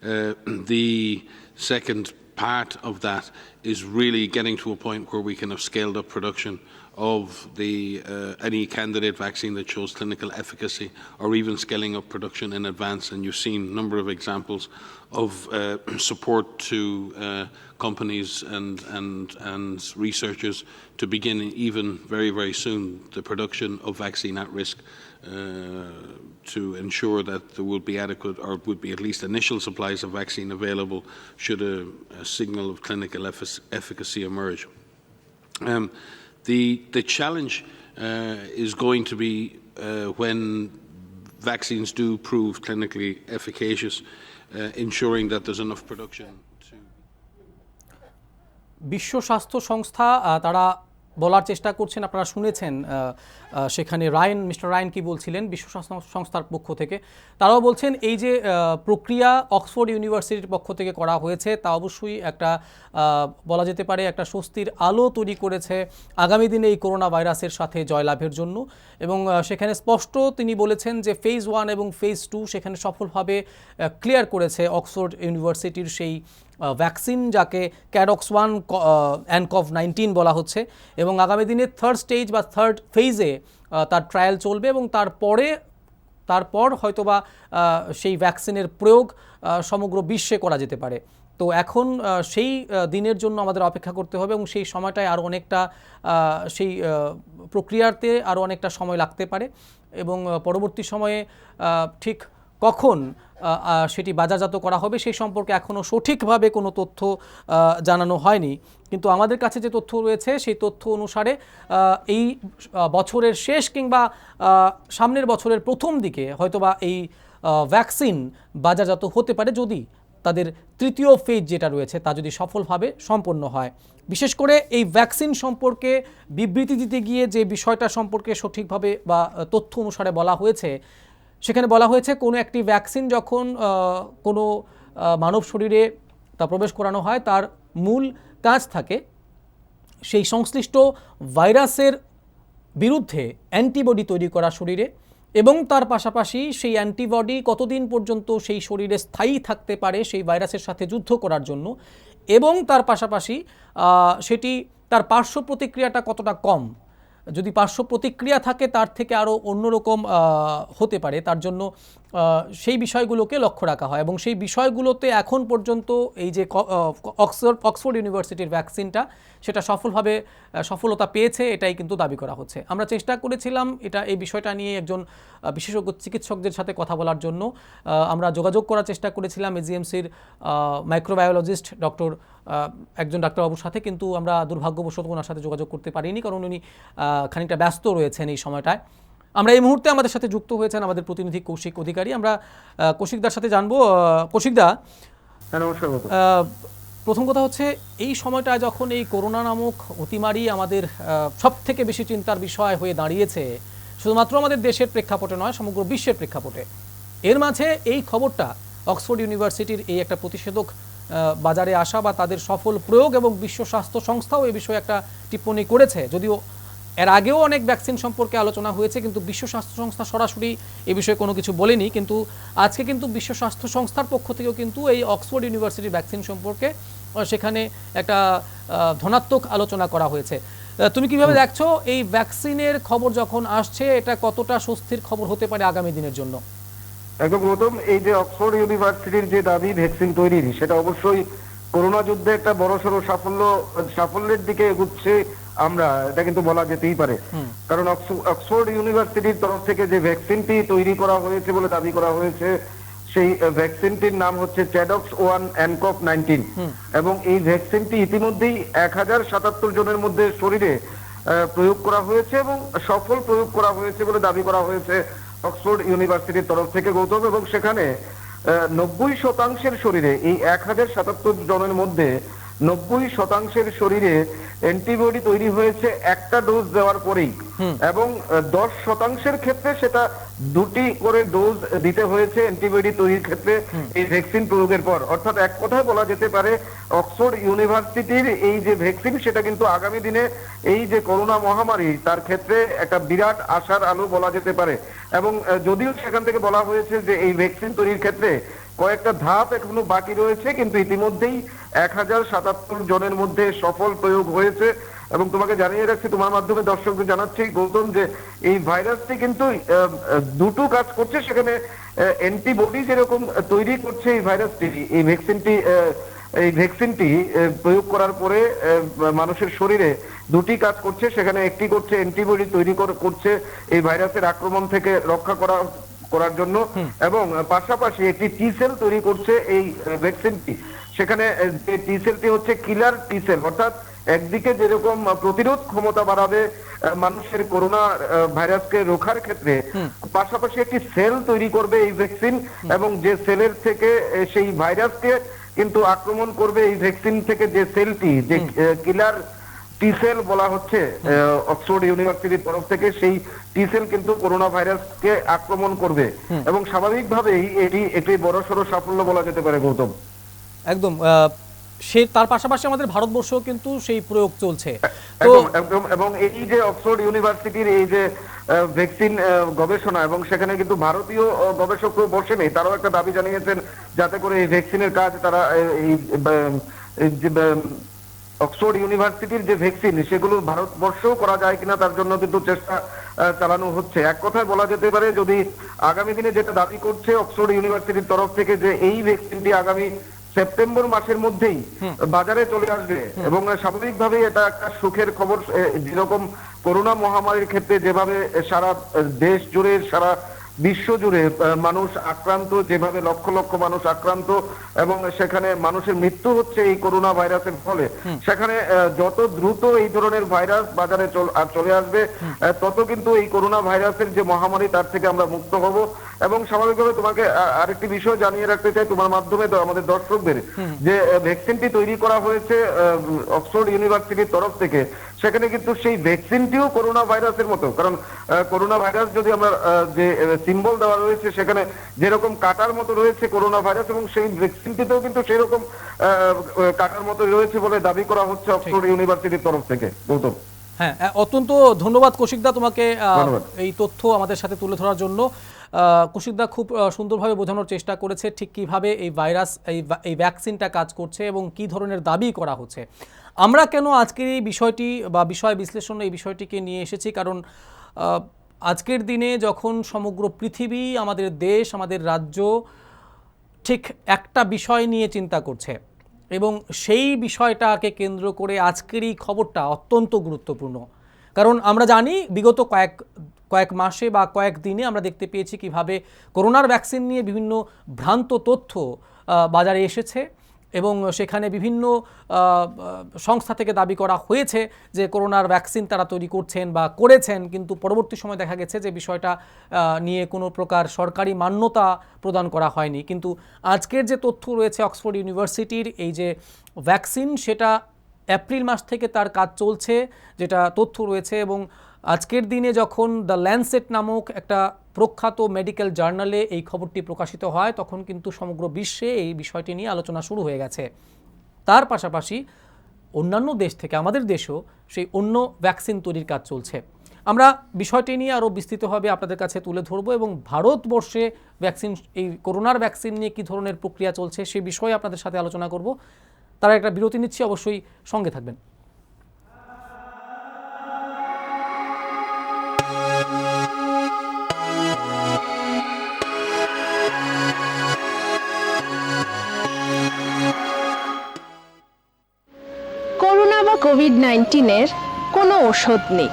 [SPEAKER 2] The second part of that is really getting to a point where we can have scaled up production of any candidate vaccine that shows clinical efficacy, or even scaling up production in advance. And you've seen a number of examples of support to companies and researchers to begin even very, very soon the production of vaccine at risk to ensure that there will be adequate, or would be at least initial supplies of vaccine available should a signal of clinical efficacy emerge. The challenge is going to be when vaccines do prove clinically efficacious, ensuring that there's enough production to...
[SPEAKER 1] বিশ্ব স্বাস্থ্য সংস্থা তারা বলার চেষ্টা করছেন, আপনারা শুনেছেন সেখানে মিস্টার রায়ন কি বলছিলেন বিশ্ব স্বাস্থ্য সংস্থার পক্ষ থেকে। তারাও বলছেন এই যে প্রক্রিয়া অক্সফোর্ড ইউনিভার্সিটির পক্ষ থেকে করা হয়েছে তা অবশ্যই একটা বলা যেতে পারে একটা স্বস্তির আলো তৈরি করেছে আগামী দিনে এই করোনা ভাইরাসের সাথে জয়লাভের জন্য। এবং সেখানে স্পষ্ট তিনি বলেছেন যে ফেজ 1 এবং ফেজ 2 সেখানে সফলভাবে ক্লিয়ার করেছে অক্সফোর্ড ইউনিভার্সিটির সেই ভ্যাকসিন, যাকে ক্যাডক্স 1 অ্যানকভ 19 বলা হচ্ছে, এবং আগামী দিনে থার্ড স্টেজ বা থার্ড ফেজে তার ট্রায়াল চলবে, এবং তারপর হয়তোবা সেই ভ্যাকসিনের প্রয়োগ সমগ্র বিশ্বে করা যেতে পারে। তো এখন সেই দিনের জন্য আমাদের অপেক্ষা করতে হবে, এবং সেই সময়টায় আরও অনেকটা সেই প্রক্রিয়াতে আরও অনেকটা সময় লাগতে পারে, এবং পরবর্তী সময়ে ঠিক কখন সেটি বাজারজাত করা হবে সেই সম্পর্কে এখনও সঠিকভাবে কোনো তথ্য জানানো হয়নি। কিন্তু আমাদের কাছে যে তথ্য রয়েছে সেই তথ্য অনুসারে এই বছরের শেষ কিংবা সামনের বছরের প্রথম দিকে হয়তোবা এই ভ্যাকসিন বাজারজাত হতে পারে, যদি তাদের তৃতীয় ফেজ যেটা রয়েছে তা যদি সফলভাবে সম্পন্ন হয়। বিশেষ করে এই ভ্যাকসিন সম্পর্কে বিবৃতি দিতে গিয়ে যে বিষয়টা সম্পর্কে সঠিকভাবে বা তথ্য অনুসারে বলা হয়েছে, সেখানে বলা হয়েছে কোনো একটি ভ্যাকসিন যখন কোনো মানব শরীরে তা প্রবেশ করানো হয়, তার মূল কাজ থাকে সেই সংশ্লিষ্ট ভাইরাসের বিরুদ্ধে অ্যান্টিবডি তৈরি করা শরীরে, এবং তার পাশাপাশি সেই অ্যান্টিবডি কতদিন পর্যন্ত সেই শরীরে স্থায়ী থাকতে পারে সেই ভাইরাসের সাথে যুদ্ধ করার জন্য, এবং তার পাশাপাশি সেটি তার পার্শ্ব প্রতিক্রিয়াটা কতটা কম, যদি পার্শ্ব প্রতিক্রিয়া থাকে তার থেকে আরও অন্যরকম হতে পারে, তার জন্য সেই বিষয়গুলোকে লক্ষ্য রাখা হয়। এবং সেই বিষয়গুলোতে এখন পর্যন্ত এই যে অক্সফোর্ড ইউনিভার্সিটির ভ্যাকসিনটা সেটা সফলতা পেয়েছে, এটাই কিন্তু দাবি করা হচ্ছে। আমরা চেষ্টা করেছিলাম এই বিষয়টা নিয়ে একজন বিশেষজ্ঞ চিকিৎসকদের সাথে কথা বলার জন্য। আমরা যোগাযোগ করার চেষ্টা করেছিলাম এজিএমসির মাইক্রোবায়োলজিস্ট একজন ডাক্তারবাবুর সাথে, কিন্তু আমরা দুর্ভাগ্যবশত ওনার সাথে যোগাযোগ করতে পারিনি, কারণ উনি খানিকটা ব্যস্ত রয়েছেন এই সময়টায়। আমরা এই মুহূর্তে আমাদের সাথে যুক্ত হয়েছেন আমাদের প্রতিনিধি কৌশিক অধিকারী। আমরা কৌশিকদার সাথে জানবো। কৌশিকদা, প্রথম কথা হচ্ছে এই সময়টা যখন এই করোনা নামক অতিমারি আমাদের সব থেকে বেশি চিন্তার বিষয় হয়ে দাঁড়িয়েছে, শুধুমাত্র আমাদের দেশের প্রেক্ষাপটে নয়, সমগ্র বিশ্বের প্রেক্ষাপটে, এর মাঝে এই খবরটা অক্সফোর্ড ইউনিভার্সিটির এই একটা প্রতিষেধক বাজারে আসা বা তাদের সফল প্রয়োগ, এবং বিশ্ব স্বাস্থ্য সংস্থাও এই বিষয়ে একটা টিপ্পনী করেছে। যদিও এর আগেও অনেক ভ্যাকসিন সম্পর্কে আলোচনা হয়েছে, কিন্তু বিশ্ব স্বাস্থ্য সংস্থা সরাসরি এই বিষয়ে কোনো কিছু বলেনি। কিন্তু আজকে কিন্তু বিশ্ব স্বাস্থ্য সংস্থার পক্ষ থেকেও কিন্তু এই অক্সফোর্ড ইউনিভার্সিটির ভ্যাকসিন সম্পর্কে সেখানে একটা ধনাত্মক আলোচনা করা হয়েছে। তুমি কিভাবে দেখছো এই ভ্যাকসিনের খবর যখন আসছে, এটা কতটা স্বস্তির খবর হতে পারে আগামী দিনের জন্য?
[SPEAKER 3] একদম প্রথম, এই যে অক্সফোর্ড ইউনিভার্সিটির যে দাবি ভ্যাকসিন তৈরির, সেটা অবশ্যই করোনা যুদ্ধে একটা বড়সড় সাফল্যের দিকে এগুচ্ছে, আমরা এটা কিন্তু বলা যেতেই পারে। কারণ অক্সফোর্ড ইউনিভার্সিটির তরফ থেকে যে ভ্যাকসিনটি তৈরি করা হয়েছে বলে দাবি করা হয়েছে, সেই ভ্যাকসিনটির নাম হচ্ছে চ্যাডক্স 1 অ্যানকফ 19, এবং এই ভ্যাকসিনটি ইতিমধ্যেই 1077 জনের মধ্যে শরীরে প্রয়োগ করা হয়েছে এবং সফল প্রয়োগ করা হয়েছে বলে দাবি করা হয়েছে অক্সফোর্ড ইউনিভার্সিটির তরফ থেকে, গৌতম। এবং সেখানে 90% শরীরে, এই 1077 জনের মধ্যে 90% শরীরে অ্যান্টিবডি তৈরি হয়েছে একটা ডোজ দেওয়ার পরেই, এবং 10% ক্ষেত্রে সেটা দুটি করে ডোজ দিতে হয়েছে অ্যান্টিবডি তৈরির ক্ষেত্রে এই ভ্যাকসিন প্রয়োগের পর। অর্থাৎ এক কথায় বলা যেতে পারে অক্সফোর্ড ইউনিভার্সিটির এই যে ভ্যাকসিন, সেটা কিন্তু আগামী দিনে এই যে করোনা মহামারী, তার ক্ষেত্রে একটা বিরাট আশার আলো বলা যেতে পারে। এবং যদিও সেখান থেকে বলা হয়েছে যে এই ভ্যাকসিন তৈরির ক্ষেত্রে কয়েকটা ধাপ এখনো বাকি রয়েছে, কিন্তু ইতিমধ্যেই 1077 জনের মধ্যে সফল প্রয়োগ হয়েছে। এবং তোমাকে জানিয়ে রাখছি, তোমার মাধ্যমে দর্শকদের জানাচ্ছি গৌতম, যে এই ভাইরাসটি কিন্তু দুটো কাজ করছে। সেখানে অ্যান্টিবডি যেরকম তৈরি করছে এই ভাইরাসটি, এই ভ্যাকসিনটি প্রয়োগ করার পরে মানুষের শরীরে দুটি কাজ করছে। সেখানে একটি করছে অ্যান্টিবডি তৈরি করছে এই ভাইরাসের আক্রমণ থেকে রক্ষা করার জন্য, এবং পাশাপাশি একটি টি সেল তৈরি করছে এই ভ্যাকসিনটি। সেখানে যে টি সেলটি হচ্ছে কিলার টি সেল, অর্থাৎ একদিকে যেরকম প্রতিরোধ ক্ষমতা বাড়াবে মানুষের করোনা ভাইরাসকে রোখার ক্ষেত্রে, পাশাপাশি একটি সেল তৈরি করবে এই ভ্যাকসিন, এবং যে সেলের থেকে সেই ভাইরাসকে কিন্তু আক্রমণ করবে এই ভ্যাকসিন থেকে যে সেলটি, যে কিলার টি সেল বলা হচ্ছে অক্সফোর্ড ইউনিভার্সিটির তরফ থেকে, সেই টি সেল কিন্তু করোনা ভাইরাসকে আক্রমণ করবে। এবং স্বাভাবিকভাবেই এটি একটি বড়সড় সাফল্য বলা যেতে পারে, গৌতম।
[SPEAKER 1] একদম। তার পাশাপাশি আমাদের ভারতবর্ষেও কিন্তু সেই প্রয়োগ চলছে। তো
[SPEAKER 3] একদম। এবং এই যে অক্সফোর্ড ইউনিভার্সিটির এই যে ভ্যাকসিন গবেষণা, এবং সেখানে কিন্তু ভারতীয় গবেষকও বসেনি, তারাও একটা দাবি জানিয়েছেন যাতে করে এই ভ্যাকসিনের কাজ তারা এই অক্সফোর্ড ইউনিভার্সিটির যে ভ্যাকসিন, সেগুলো ভারতবর্ষেও করা যায় কিনা তার জন্য কিন্তু চেষ্টা চালানো হচ্ছে। এক কথায় বলা যেতে পারে, যদি আগামী দিনে যেটা দাবি করছে অক্সফোর্ড ইউনিভার্সিটির তরফ থেকে, যে এই ভ্যাকসিনটি আগামী সেপ্টেম্বর মাসের মধ্যেই বাজারে চলে আসবে, এবং স্বাভাবিকভাবেই এটা একটা সুখের খবর। যেরকম করোনা মহামারীর ক্ষেত্রে যেভাবে সারা দেশ জুড়ে, সারা বিশ্ব জুড়ে মানুষ আক্রান্ত, যেভাবে লক্ষ লক্ষ মানুষ আক্রান্ত, এবং সেখানে মানুষের মৃত্যু হচ্ছে এই করোনা ভাইরাসের ফলে, সেখানে যত দ্রুত এই ধরনের ভাইরাস বাজারে চলে আসবে, তত কিন্তু এই করোনা ভাইরাসের যে মহামারী, তার থেকে আমরা মুক্ত হব। এবং স্বাভাবিকভাবে তোমাকে আরেকটি বিষয় জানিয়ে রাখতে চাই তোমার মাধ্যমে, তো আমাদের দর্শকদের, যে ভ্যাকসিনটি তৈরি করা হয়েছে অক্সফোর্ড ইউনিভার্সিটির তরফ থেকে, সেখানে কিন্তু সেই ভ্যাকসিনটিও করোনা ভাইরাসের মতো। কারণ করোনা ভাইরাস যদি আমরা যে সিম্বল দেওয়া রয়েছে, সেখানে যেরকম কাটার মতো রয়েছে করোনা ভাইরাস, এবং সেই ভ্যাকসিনটিতেও কিন্তু সেই রকম কাটার মতো রয়েছে বলে দাবি করা হচ্ছে অক্সফোর্ড ইউনিভার্সিটির তরফ থেকে, গৌতম।
[SPEAKER 1] হ্যাঁ, অত্যন্ত ধন্যবাদ কৌশিকদা তোমাকে এই তথ্য আমাদের সাথে তুলে ধরার জন্য। কৌশিকদা খুব সুন্দরভাবে বোঝানোর চেষ্টা করেছে ঠিক কিভাবে এই ভাইরাস, এই ভ্যাকসিনটা কাজ করছে এবং কি ধরনের দাবি করা হচ্ছে। আমরা কেন আজকের এই বিষয়টি বা বিষয় বিশ্লেষণ এই বিষয়টিকে নিয়ে এসেছি, কারণ আজকের দিনে যখন সমগ্র পৃথিবী, আমাদের দেশ, আমাদের রাজ্য ঠিক একটা বিষয় নিয়ে চিন্তা করছে, এবং সেই বিষয়টাকে কেন্দ্র করে আজকের এই খবরটা অত্যন্ত গুরুত্বপূর্ণ। কারণ আমরা জানি বিগত কয়েক মাসে বা কয়েক দিনে আমরা দেখতে পেয়েছি কিভাবে করোনার ভ্যাকসিন নিয়ে বিভিন্ন ভ্রান্ত তথ্য বাজারে এসেছে, এবং সেখানে বিভিন্ন সংস্থা থেকে দাবি করা হয়েছে যে করোনার ভ্যাকসিন তারা তৈরি করছেন বা করেছেন, কিন্তু পরবর্তী সময় দেখা গেছে যে বিষয়টা নিয়ে কোনো প্রকার সরকারি মান্যতা প্রদান করা হয়নি। কিন্তু আজকের যে তথ্য রয়েছে অক্সফোর্ড ইউনিভার্সিটির এই যে ভ্যাকসিন, সেটা এপ্রিল মাস থেকে তার কাজ চলছে যেটা তথ্য রয়েছে। এবং আজকের দিনে যখন দ্য ল্যান্সেট নামক একটা প্রখ্যাত মেডিকেল জার্নালে এই খবরটি প্রকাশিত হয়, তখন কিন্তু সমগ্র বিশ্বে এই বিষয়টি নিয়ে আলোচনা শুরু হয়ে গেছে। তার পাশাপাশি অন্যান্য দেশ থেকে আমাদের দেশেও সেই অন্য ভ্যাকসিন তৈরির কাজ চলছে। আমরা বিষয়টি নিয়ে আরও বিস্তৃতভাবে আপনাদের কাছে তুলে ধরবো এবং ভারতবর্ষে ভ্যাকসিন, এই করোনার ভ্যাকসিন নিয়ে কী ধরনের প্রক্রিয়া চলছে সে বিষয়ে আপনাদের সাথে আলোচনা করব। তারা একটা বিরতি নিচ্ছি, অবশ্যই সঙ্গে থাকবেন।
[SPEAKER 4] করোনা বা কোভিড-19-এর কোনো ওষুধ নেই।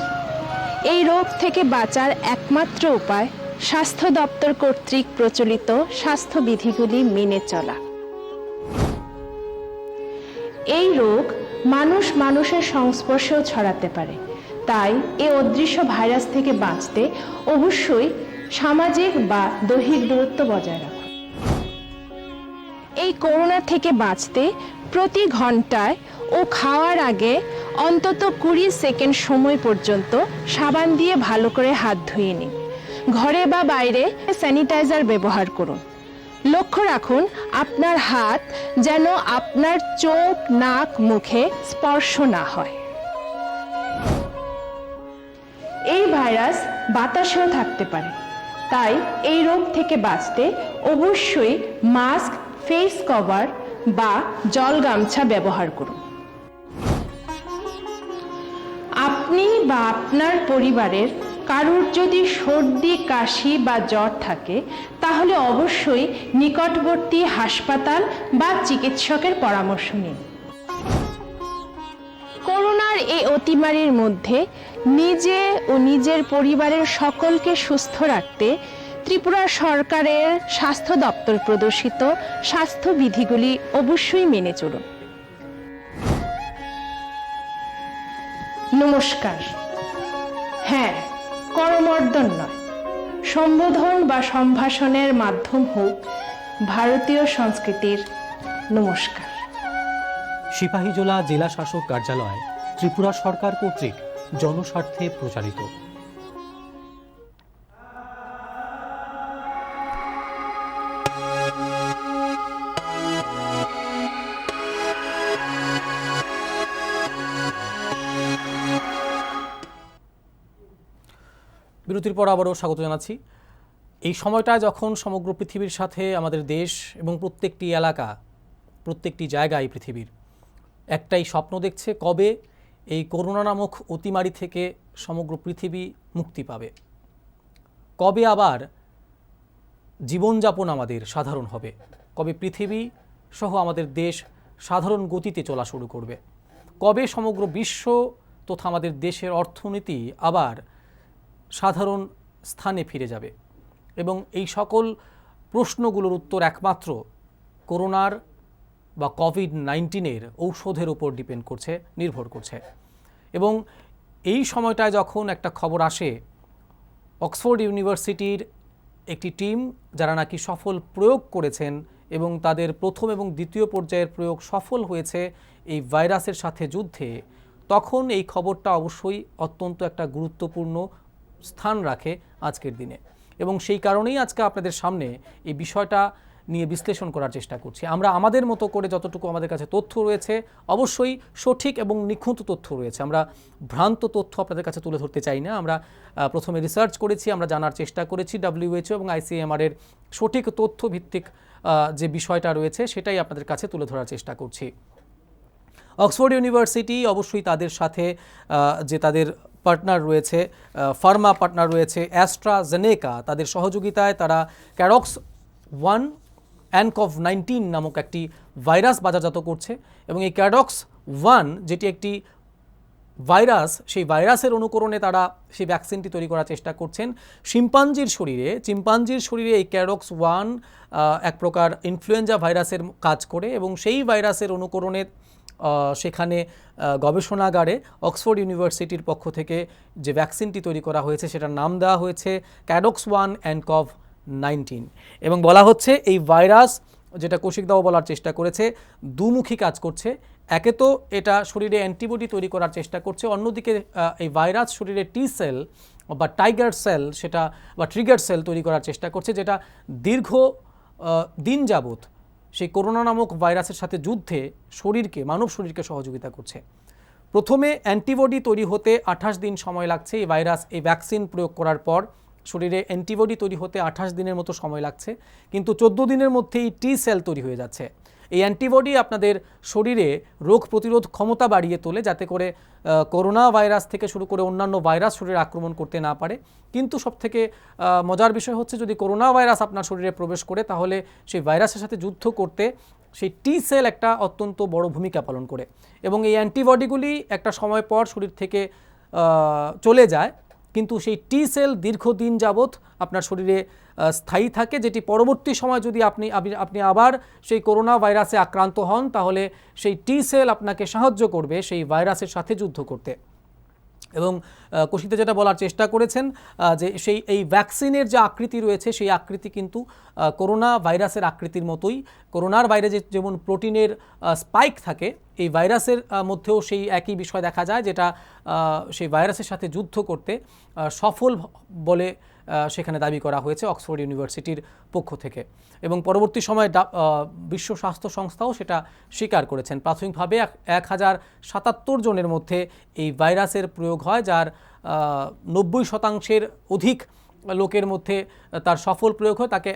[SPEAKER 4] এই রোগ থেকে বাঁচার একমাত্র উপায় স্বাস্থ্য দপ্তর কর্তৃক প্রচলিত স্বাস্থ্যবিধিগুলি মেনে চলা। এই রোগ মানুষের সংস্পর্শেও ছড়াতে পারে, তাই এই অদৃশ্য ভাইরাস থেকে বাঁচতে অবশ্যই সামাজিক বা দৈহিক দূরত্ব বজায় রাখুন। এই করোনা থেকে বাঁচতে প্রতি ঘন্টায় ও খাওয়ার আগে অন্তত 20 সেকেন্ড সময় পর্যন্ত সাবান দিয়ে ভালো করে হাত ধুয়ে নিন। ঘরে বা বাইরে স্যানিটাইজার ব্যবহার করুন। লক্ষ্য রাখুন আপনার হাত যেন আপনার চোখ, নাক, মুখে স্পর্শ না হয়। এই ভাইরাস বাতাসেও থাকতে পারে, তাই এই রোগ থেকে বাঁচতে অবশ্যই মাস্ক, ফেস কভার বা জল গামছা ব্যবহার করুন। আপনি বা আপনার পরিবারের কারোর যদি সর্দি, কাশি বা জ্বর থাকে, তাহলে অবশ্যই নিকটবর্তী হাসপাতাল বা চিকিৎসকের পরামর্শ নিন। করোনার এই অতিমারীর মধ্যে নিজে ও নিজের পরিবারের সকলকে সুস্থ রাখতে ত্রিপুরা সরকারের স্বাস্থ্য দপ্তর প্রদর্শিত স্বাস্থ্যবিধিগুলি অবশ্যই মেনে চলুন। নমস্কার। হ্যাঁ, করমর্দন নয়, সম্বোধন বা সম্ভাষণের মাধ্যম হোক ভারতীয় সংস্কৃতির নমস্কার।
[SPEAKER 1] সিপাহীজলা জেলা শাসক কার্যালয়, ত্রিপুরা সরকার কর্তৃক জনস্বার্থে প্রচারিত। বিরতির পর আবারও স্বাগত জানাচ্ছি। এই সময়টায় যখন সমগ্র পৃথিবীর সাথে আমাদের দেশ এবং প্রত্যেকটি এলাকা, প্রত্যেকটি জায়গায় পৃথিবীর একটাই স্বপ্ন দেখছে, কবে এই করোনা নামক অতিমারি থেকে সমগ্র পৃথিবী মুক্তি পাবে, কবে আবার জীবনযাপন আমাদের সাধারণ হবে, কবে পৃথিবী সহ আমাদের দেশ সাধারণ গতিতে চলা শুরু করবে, কবে সমগ্র বিশ্ব তথা আমাদের দেশের অর্থনীতি আবার সাধারণ স্থানে ফিরে যাবে। এবং এই সকল প্রশ্নগুলোর উত্তর একমাত্র করোনার বা কোভিড-19-এর ঔষধের উপর ডিপেন্ড করছে, নির্ভর করছে। এবং এই সময়টায় যখন একটা খবর আসে অক্সফোর্ড ইউনিভার্সিটির একটি টিম যারা নাকি সফল প্রয়োগ করেছেন এবং তাদের প্রথম এবং দ্বিতীয় পর্যায়ের প্রয়োগ সফল হয়েছে এই ভাইরাসের সাথে যুদ্ধে, তখন এই খবরটা অবশ্যই অত্যন্ত একটা গুরুত্বপূর্ণ স্থান রাখে আজকের দিনে। এবং সেই কারণেই আজকে আপনাদের সামনে এই বিষয়টা নিয়ে বিশ্লেষণ করার চেষ্টা করছি। আমরা আমাদের মতো করে যতটুকু আমাদের কাছে তথ্য রয়েছে, অবশ্যই সঠিক এবং নিখুঁত তথ্য রয়েছে, আমরা ভ্রান্ত তথ্য আপনাদের কাছে তুলে ধরতে চাই না। আমরা প্রথমে রিসার্চ করেছি, আমরা জানার চেষ্টা করেছি WHO এবং ICMR এর সঠিক তথ্য ভিত্তিক যে বিষয়টা রয়েছে সেটাই আপনাদের কাছে তুলে ধরার চেষ্টা করছি। অক্সফোর্ড ইউনিভার্সিটি অবশ্যই তাদের সাথে যে তাদের পার্টনার রয়েছে, ফার্মা পার্টনার রয়েছে অ্যাস্ট্রাজেনেকা, তাদের সহযোগিতায় তারা ক্যাডক্স-1 ANCOV-19 নামক একটি ভাইরাস বাজারজাত করছে। এবং এই ক্যাডক্স-1 যেটি একটি ভাইরাস, সেই ভাইরাসের অনুকরণে তারা সেই ভ্যাকসিনটি তৈরি করার চেষ্টা করছেন। চিম্পাঞ্জির শরীরে এই ক্যারক্স 1 এক প্রকার ইনফ্লুয়েঞ্জা ভাইরাসের কাজ করে, এবং সেই ভাইরাসের অনুকরণে সেখানে গবেষণাগারে অক্সফোর্ড ইউনিভার্সিটির পক্ষ থেকে যে ভ্যাকসিনটি তৈরি করা হয়েছে সেটার নাম দেওয়া হয়েছে ক্যাডক্স 1 অ্যানকভ 19, এবং বলা হচ্ছে এই ভাইরাস, যেটা কৌশিকদাও বলার চেষ্টা করেছে, দুমুখী কাজ করছে। একে তো এটা শরীরে অ্যান্টিবডি তৈরি করার চেষ্টা করছে, অন্যদিকে এই ভাইরাস শরীরে টি সেল বা টাইগার সেল সেটা বা ট্রিগার সেল তৈরি করার চেষ্টা করছে, যেটা দীর্ঘ দিন যাবত সেই করোনা নামক ভাইরাসের সাথে যুদ্ধে মানব শরীরকে সহযোগিতা করছে। প্রথমে অ্যান্টিবডি তৈরি হতে 28 দিন সময় লাগছে। এই ভ্যাকসিন প্রয়োগ করার পর শরীরে অ্যান্টিবডি তৈরি হতে 28 দিনের মতো সময় লাগছে, কিন্তু 14 দিনের মধ্যেই টি সেল তৈরি হয়ে যাচ্ছে। এই অ্যান্টিবডি আপনাদের শরীরে রোগ প্রতিরোধ ক্ষমতা বাড়িয়ে তোলে, যাতে করে করোনা ভাইরাস থেকে শুরু করে অন্যান্য ভাইরাস শরীরে আক্রমণ করতে না পারে। কিন্তু সবথেকে মজার বিষয় হচ্ছে, যদি করোনা ভাইরাস আপনার শরীরে প্রবেশ করে, তাহলে সেই ভাইরাসের সাথে যুদ্ধ করতে সেই টি সেল একটা অত্যন্ত বড় ভূমিকা পালন করে, এবং এই অ্যান্টিবডিগুলি একটা সময় পর শরীর থেকে চলে যায়, কিন্তু সেই টি সেল দীর্ঘদিন যাবৎ আপনার শরীরে স্থায়ী থাকে, যেটি পরবর্তী সময় যদি আপনি আবার সেই করোনা ভাইরাসে আক্রান্ত হন, তাহলে সেই টি সেল আপনাকে সাহায্য করবে সেই ভাইরাসের সাথে যুদ্ধ করতে। এবং কৌশিক যেটা বলার চেষ্টা করেছেন যে এই ভ্যাকসিনের যে আকৃতি রয়েছে, সেই আকৃতি কিন্তু করোনা ভাইরাসের আকৃতির মতোই। করোনার বাইরে যেমন প্রোটিনের স্পাইক থাকে, এই ভাইরাসের মধ্যেও সেই একই বিষয় দেখা যায়, যেটা সেই ভাইরাসের সাথে যুদ্ধ করতে সফল বলে সেখানে দাবি করা হয়েছে অক্সফোর্ড ইউনিভার্সিটির পক্ষ থেকে, এবং পরবর্তী সময়ে বিশ্ব স্বাস্থ্য সংস্থাও সেটা স্বীকার করেছেন। প্রাথমিকভাবে 1077 জনের মধ্যে এই ভাইরাসের প্রয়োগ হয়, যার 90% অধিক লোকের মধ্যে তার সফল প্রয়োগ হয়। তাকে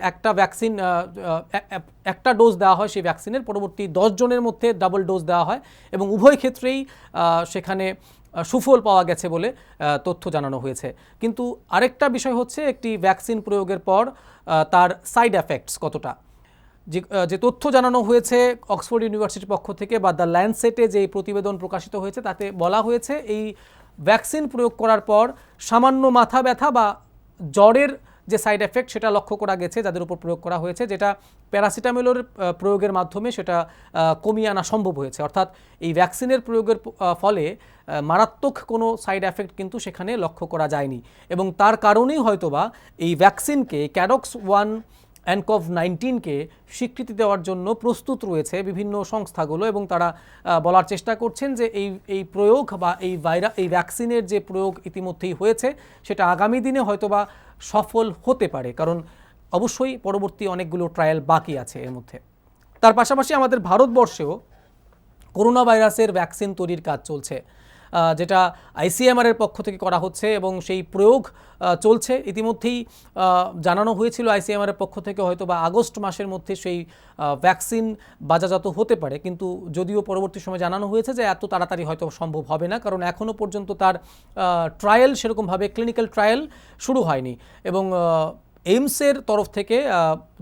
[SPEAKER 1] একটা ডোজ দেওয়া হয় সেই ভ্যাকসিনের, পরবর্তী 10 জনের মধ্যে ডাবল ডোজ দেওয়া হয়, এবং উভয় ক্ষেত্রেই সেখানে সুফল পাওয়া গেছে বলে তথ্য জানানো হয়েছে। কিন্তু আরেকটা বিষয় হচ্ছে, একটি ভ্যাকসিন প্রয়োগের পর তার সাইড এফেক্টস কতটা। যে তথ্য জানানো হয়েছে অক্সফোর্ড ইউনিভার্সিটির পক্ষ থেকে বা দ্য ল্যান্ডসেটে যে প্রতিবেদন প্রকাশিত হয়েছে, তাতে বলা হয়েছে এই ভ্যাকসিন প্রয়োগ করার পর সামান্য মাথা ব্যথা বা জ্বরের যে সাইড এফেক্ট সেটা লক্ষ্য করা গেছে যাদের উপর প্রয়োগ করা হয়েছে, যেটা প্যারাসিটামলের প্রয়োগের মাধ্যমে সেটা কমিয়ে আনা সম্ভব হয়েছে। অর্থাৎ এই ভ্যাকসিনের প্রয়োগের ফলে মারাত্মক কোনো সাইড এফেক্ট কিন্তু সেখানে লক্ষ্য করা যায়নি, এবং তার কারণেই হয়তোবা এই ভ্যাকসিনকে ক্যাডক্স 1 অ্যানকভ 19কে স্বীকৃতি দেওয়ার জন্য প্রস্তুত রয়েছে বিভিন্ন সংস্থাগুলো, এবং তারা বলার চেষ্টা করছেন যে এই প্রয়োগ বা এই ভ্যাকসিনের যে প্রয়োগ ইতিমধ্যেই হয়েছে, সেটা আগামী দিনে হয়তোবা সফল হতে পারে, কারণ অবশ্যই পরবর্তী অনেকগুলো ট্রায়াল বাকি আছে এর মধ্যে। তার পাশাপাশি আমাদের ভারতবর্ষেও করোনা ভাইরাসের ভ্যাকসিন তৈরির কাজ চলছে, যেটা ICMR এর পক্ষ থেকে করা হচ্ছে, এবং সেই প্রয়োগ চলছে। ইতিমধ্যেই জানানো হয়েছিল ICMR এর পক্ষ থেকে হয়তো বা আগস্ট মাসের মধ্যে সেই ভ্যাকসিন বাজারজাত হতে পারে, কিন্তু যদিও পরবর্তী সময় জানানো হয়েছে যে এত তাড়াতাড়ি হয়তো সম্ভব হবে না, কারণ এখনও পর্যন্ত তার ট্রায়াল সেরকমভাবে ক্লিনিক্যাল ট্রায়াল শুরু হয়নি। এবং এইমসের তরফ থেকে,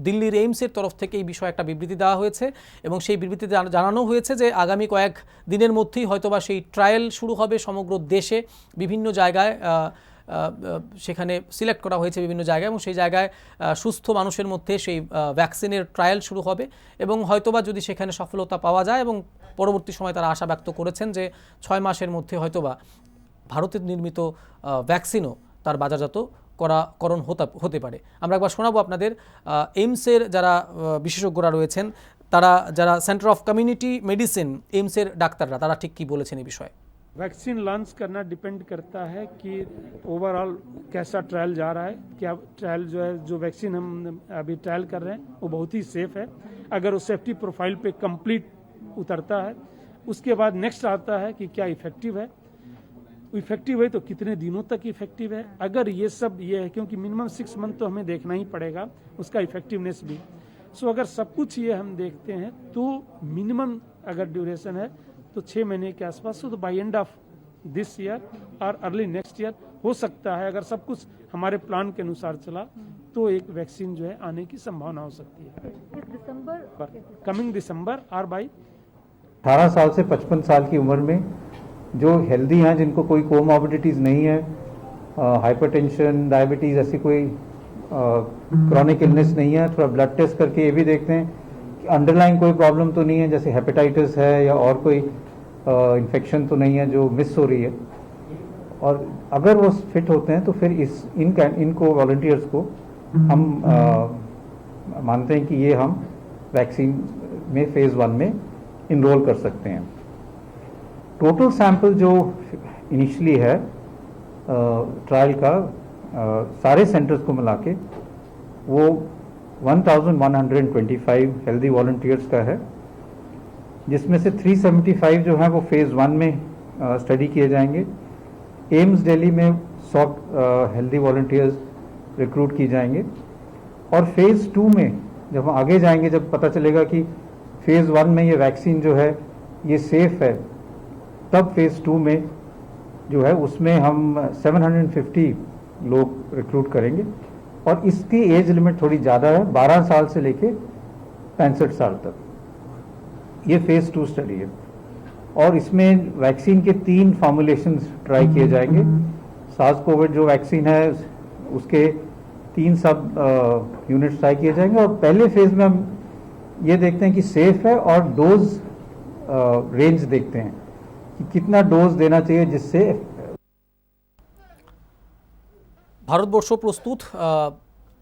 [SPEAKER 1] দিল্লির এইমসের তরফ থেকে এই বিষয়ে একটা বিবৃতি দেওয়া হয়েছে, এবং সেই বিবৃতিতে জানানো হয়েছে যে আগামী কয়েক দিনের মধ্যেই হয়তোবা সেই ট্রায়াল শুরু হবে সমগ্র দেশে। বিভিন্ন জায়গায় সেখানে সিলেক্ট করা হয়েছে বিভিন্ন জায়গায়, এবং সেই জায়গায় সুস্থ মানুষের মধ্যে সেই ভ্যাকসিনের ট্রায়াল শুরু হবে, এবং হয়তোবা যদি সেখানে সফলতা পাওয়া যায়, এবং পরবর্তী সময় তারা আশা ব্যক্ত করেছেন যে 6 মাসের মধ্যে হয়তোবা ভারতের নির্মিত ভ্যাকসিনও তার বাজারজাত করণ হতে পারে। আমরা একবার শোনাবো আপনাদের এইমসের যারা বিশেষজ্ঞরা রয়েছেন, তারা যারা সেন্টার অফ কমিউনিটি মেডিসিন এইমসের ডাক্তাররা, তারা ঠিক কি বলেছেন এই বিষয়ে।
[SPEAKER 5] वैक्सीन लॉन्च करना डिपेंड करता है कि ओवरऑल कैसा ट्रायल जा रहा है। क्या ट्रायल जो वैक्सीन हम अभी ट्रायल कर रहे हैं वो बहुत ही सेफ है। अगर वो सेफ्टी प्रोफाइल पे कंप्लीट उतरता है, उसके बाद नेक्स्ट आता है कि क्या इफेक्टिव है। इफेक्टिव है तो कितने दिनों तक इफेक्टिव है। अगर ये सब ये है, क्योंकि मिनिमम 6 मंथ तो हमें देखना ही पड़ेगा उसका इफेक्टिवनेस भी। सो अगर सब कुछ ये हम देखते हैं तो मिनिमम अगर ड्यूरेशन है तो 6 महीने के आसपास, तो by end of this year और अर्ली नेक्स्ट ईयर हो सकता है, अगर सब कुछ हमारे प्लान के अनुसार चला तो एक वैक्सीन जो है आने की संभावना हो सकती है। कमिंग दिसंबर और बाई
[SPEAKER 6] 18 साल से 55 साल की उम्र में जो हेल्दी हैं, जिनको कोई कोमॉर्बिडिटीज़ नहीं है, हाइपरटेंशन, डायबिटीज़, ऐसी कोई क्रॉनिक इलनेस नहीं है, थोड़ा ब्लड टेस्ट करके ये भी देखते हैं कि अंडरलाइन कोई प्रॉब्लम तो नहीं है, जैसे हेपेटाइटिस है या और कोई इन्फेक्शन तो नहीं है जो मिस हो रही है। और अगर वो फिट होते हैं तो फिर इनको वॉलंटियर्स को हम मानते हैं कि ये हम वैक्सीन में फेज़ 1 में इनरोल कर सकते हैं। टोटल सैंपल जो इनिशियली है ट्रायल का सारे सेंटर्स को मिला के वो 1125 हेल्दी वॉलंटियर्स का है, जिसमें से 375 जो है वो फेज़ 1 में स्टडी किए जाएंगे। एम्स दिल्ली में 100 हेल्दी वॉलंटियर्स रिक्रूट की जाएंगे और फेज़ 2 में जब हम आगे जाएंगे, जब पता चलेगा कि फेज़ 1 में ये वैक्सीन जो है ये सेफ है, तब फेज़ 2 में जो है उसमें हम 750 लोग रिक्रूट करेंगे और इसकी एज लिमिट थोड़ी ज़्यादा है, 12 साल से लेके 65 साल तक। ये फेज़ 2 स्टडी है और इसमें वैक्सीन के 3 फॉर्मुलेशंस ट्राई किए जाएंगे। SARS-CoV जो वैक्सीन है उसके 3 सब यूनिट्स ट्राई किए जाएंगे और पहले फेज़ में हम ये देखते हैं कि सेफ है और डोज रेंज देखते हैं कि कितना डोज देना चाहिए जिससे।
[SPEAKER 1] ভারতবর্ষ প্রস্তুত,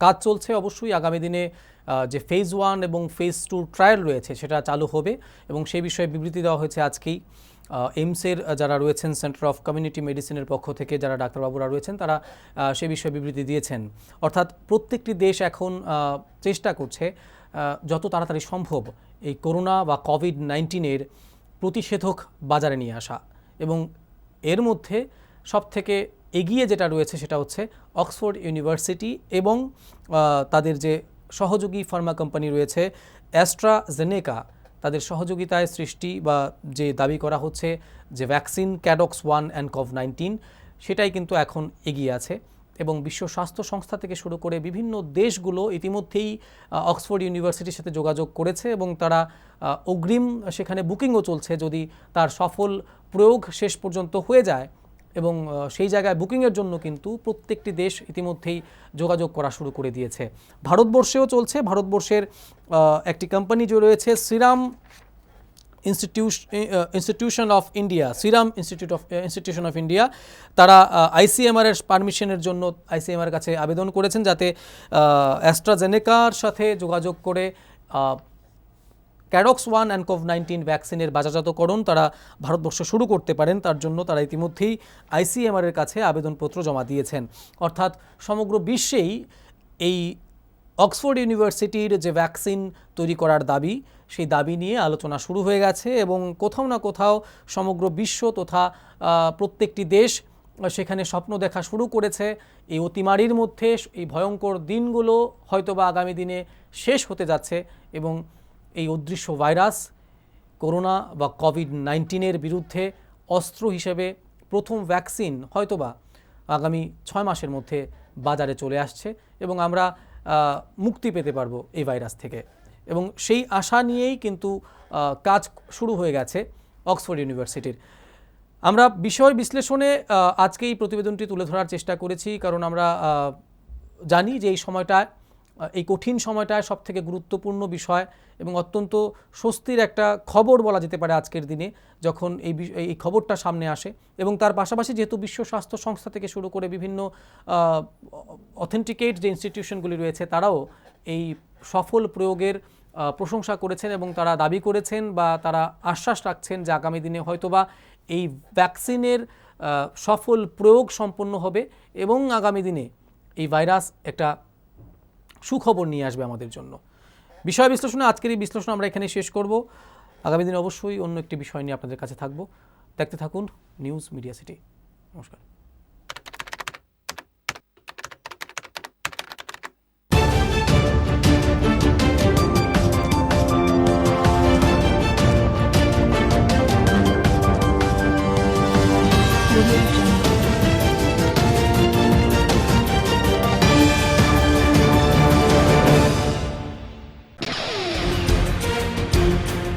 [SPEAKER 1] কাজ চলছে অবশ্যই। আগামী দিনে যে ফেজ 1 এবং ফেজ 2 ট্রায়াল রয়েছে সেটা চালু হবে এবং সেই বিষয়ে বিবৃতি দেওয়া হয়েছে আজকেই। এইমসের যারা রয়েছেন, সেন্টার অফ কমিউনিটি মেডিসিনের পক্ষ থেকে যারা ডাক্তারবাবুরা রয়েছেন তারা সে বিষয়ে বিবৃতি দিয়েছেন। অর্থাৎ প্রত্যেকটি দেশ এখন চেষ্টা করছে যত তাড়াতাড়ি সম্ভব এই করোনা বা কোভিড-19 প্রতিষেধক বাজারে নিয়ে আসা, এবং এর মধ্যে সবথেকে এগিয়ে যেটা রয়েছে সেটা হচ্ছে অক্সফোর্ড ইউনিভার্সিটি এবং তাদের যে সহযোগী ফার্মা কোম্পানি রয়েছে অ্যাস্ট্রাজেনেকা, তাদের সহযোগিতায় সৃষ্টি বা যে দাবি করা হচ্ছে যে ভ্যাকসিন ক্যাডক্স 1 অ্যান্ড কোভ-19 সেটাই কিন্তু এখন এগিয়ে আছে। এবং বিশ্ব স্বাস্থ্য সংস্থা থেকে শুরু করে বিভিন্ন দেশগুলো ইতিমধ্যেই অক্সফোর্ড ইউনিভার্সিটির সাথে যোগাযোগ করেছে এবং তারা অগ্রিম সেখানে বুকিংও চলছে যদি তার সফল প্রয়োগ শেষ পর্যন্ত হয়ে যায়, এবং সেই জায়গায় বুকিংয়ের জন্য কিন্তু প্রত্যেকটি দেশ ইতিমধ্যেই যোগাযোগ করা শুরু করে দিয়েছে। ভারতবর্ষেও চলছে। ভারতবর্ষের একটি কোম্পানি যে রয়েছে serum institution of India, serum institution of India, তারা আইসিএমআর-এর পারমিশনের জন্য আইসিএমআর কাছে আবেদন করেছেন যাতে অ্যাস্ট্রাজেনেকার সাথে যোগাযোগ করে ক্যাডক্স 1 অ্যান্ড কোভ-19 ভ্যাকসিনের বাজারজাতকরণ তারা ভারতবর্ষে শুরু করতে পারেন। তার জন্য তারা ইতিমধ্যেই আইসিএমআর-এর কাছে আবেদনপত্র জমা দিয়েছেন। অর্থাৎ সমগ্র বিশ্বেই এই অক্সফোর্ড ইউনিভার্সিটির যে ভ্যাকসিন তৈরি করার দাবি, সেই দাবি নিয়ে আলোচনা শুরু হয়ে গেছে এবং কোথাও না কোথাও সমগ্র বিশ্ব তথা প্রত্যেকটি দেশ সেখানে স্বপ্ন দেখা শুরু করেছে এই অতিমারির মধ্যে এই ভয়ঙ্কর দিনগুলো হয়তোবা আগামী দিনে শেষ হতে যাচ্ছে এবং এই অদৃশ্য ভাইরাস করোনা বা কোভিড-19 বিরুদ্ধে অস্ত্র হিসেবে প্রথম ভ্যাকসিন হয়তোবা আগামী 6 মাসের মধ্যে বাজারে চলে আসছে এবং আমরা মুক্তি পেতে পারবো এই ভাইরাস থেকে। এবং সেই আশা নিয়েই কিন্তু কাজ শুরু হয়ে গেছে অক্সফোর্ড ইউনিভার্সিটির। আমরা বিষয় বিশ্লেষণে আজকে এই প্রতিবেদনটি তুলে ধরার চেষ্টা করেছি, কারণ আমরা জানি যে এই সময়টায়, এই কঠিন সময়টায় সবথেকে গুরুত্বপূর্ণ বিষয় এবং অত্যন্ত স্বস্তির একটা খবর বলা যেতে পারে আজকের দিনে যখন এই খবরটা সামনে আসে। এবং তার পাশাপাশি যেহেতু বিশ্ব স্বাস্থ্য সংস্থা থেকে শুরু করে বিভিন্ন অথেন্টিকেট যে ইনস্টিটিউশনগুলি রয়েছে তারাও এই সফল প্রয়োগের প্রশংসা করেছেন এবং তারা দাবি করেছেন বা তারা আশ্বাস রাখছেন যে আগামী দিনে হয়তোবা এই ভ্যাকসিনের সফল প্রয়োগ সম্পন্ন হবে এবং আগামী দিনে এই ভাইরাস একটা সুখবর নিয়ে আসবে আমাদের জন্য। বিষয় বিশ্লেষণে আজকের এই বিশ্লেষণ আমরা এখানে শেষ করব। আগামী দিনে অবশ্যই অন্য একটি বিষয় নিয়ে আপনাদের কাছে থাকব। দেখতে থাকুন নিউজ মিডিয়া সিটি। নমস্কার।